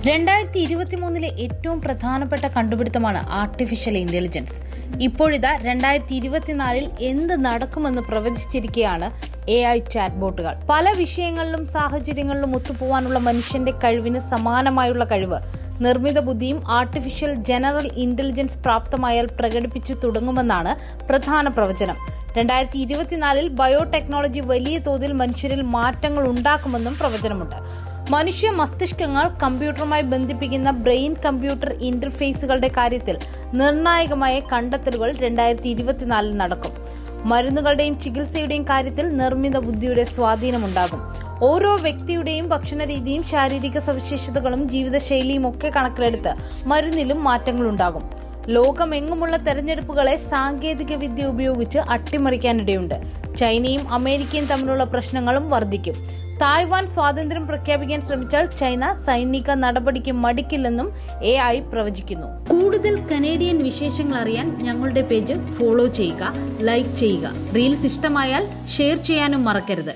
2023 ഏറ്റവും പ്രധാനപ്പെട്ട കണ്ടുപിടുത്തമാണ് artificial intelligence. ഇപ്പോഴിതാ 2024 എന്ത് നടക്കുമെന്ന് പ്രവചിച്ചിരിക്കുകയാണ് AI ചാറ്റ്ബോട്ടുകൾ. പല വിഷയങ്ങളിലും സാഹചര്യങ്ങളിലും ഒത്തുപോകാനുള്ള മനുഷ്യന്റെ കഴിവിന് സമാനമായുള്ള കഴിവ് നിർമ്മിത ബുദ്ധിയും ആർട്ടിഫിഷ്യൽ ജനറൽ ഇന്റലിജൻസ് പ്രാപ്തമായാൽ പ്രകടിപ്പിച്ചു തുടങ്ങുമെന്നാണ് പ്രധാന പ്രവചനം. 2024 ബയോടെക്നോളജി വലിയ തോതിൽ മനുഷ്യരിൽ മാറ്റങ്ങൾ ഉണ്ടാക്കുമെന്നും പ്രവചനമുണ്ട്. മനുഷ്യ മസ്തിഷ്കങ്ങൾ കമ്പ്യൂട്ടറുമായി ബന്ധിപ്പിക്കുന്ന ബ്രെയിൻ കമ്പ്യൂട്ടർ ഇന്റർഫേസുകളുടെ കാര്യത്തിൽ നിർണായകമായ കണ്ടെത്തലുകൾ 2024 നടക്കും. മരുന്നുകളുടെയും ചികിത്സയുടെയും കാര്യത്തിൽ നിർമ്മിത ബുദ്ധിയുടെ സ്വാധീനമുണ്ടാകും. ഓരോ വ്യക്തിയുടെയും ഭക്ഷണരീതിയും ശാരീരിക സവിശേഷതകളും ജീവിതശൈലിയും ഒക്കെ കണക്കിലെടുത്ത് മരുന്നിലും മാറ്റങ്ങളുണ്ടാകും. ലോകമെങ്ങുമുള്ള തെരഞ്ഞെടുപ്പുകളെ സാങ്കേതിക വിദ്യ ഉപയോഗിച്ച് അട്ടിമറിക്കാനിടയുണ്ട്. ചൈനയും അമേരിക്കയും തമ്മിലുള്ള പ്രശ്നങ്ങളും വർദ്ധിക്കും. തായ്വാൻ സ്വാതന്ത്ര്യം പ്രഖ്യാപിക്കാൻ ശ്രമിച്ചാൽ ചൈന സൈനിക നടപടിക്ക് മടിക്കില്ലെന്നും AI പ്രവചിക്കുന്നു. കൂടുതൽ കനേഡിയൻ വിശേഷങ്ങൾ അറിയാൻ ഞങ്ങളുടെ പേജ് ഫോളോ ചെയ്യുക, ലൈക്ക് ചെയ്യുക. റീൽസ് ഇഷ്ടമായാൽ ഷെയർ ചെയ്യാനും മറക്കരുത്.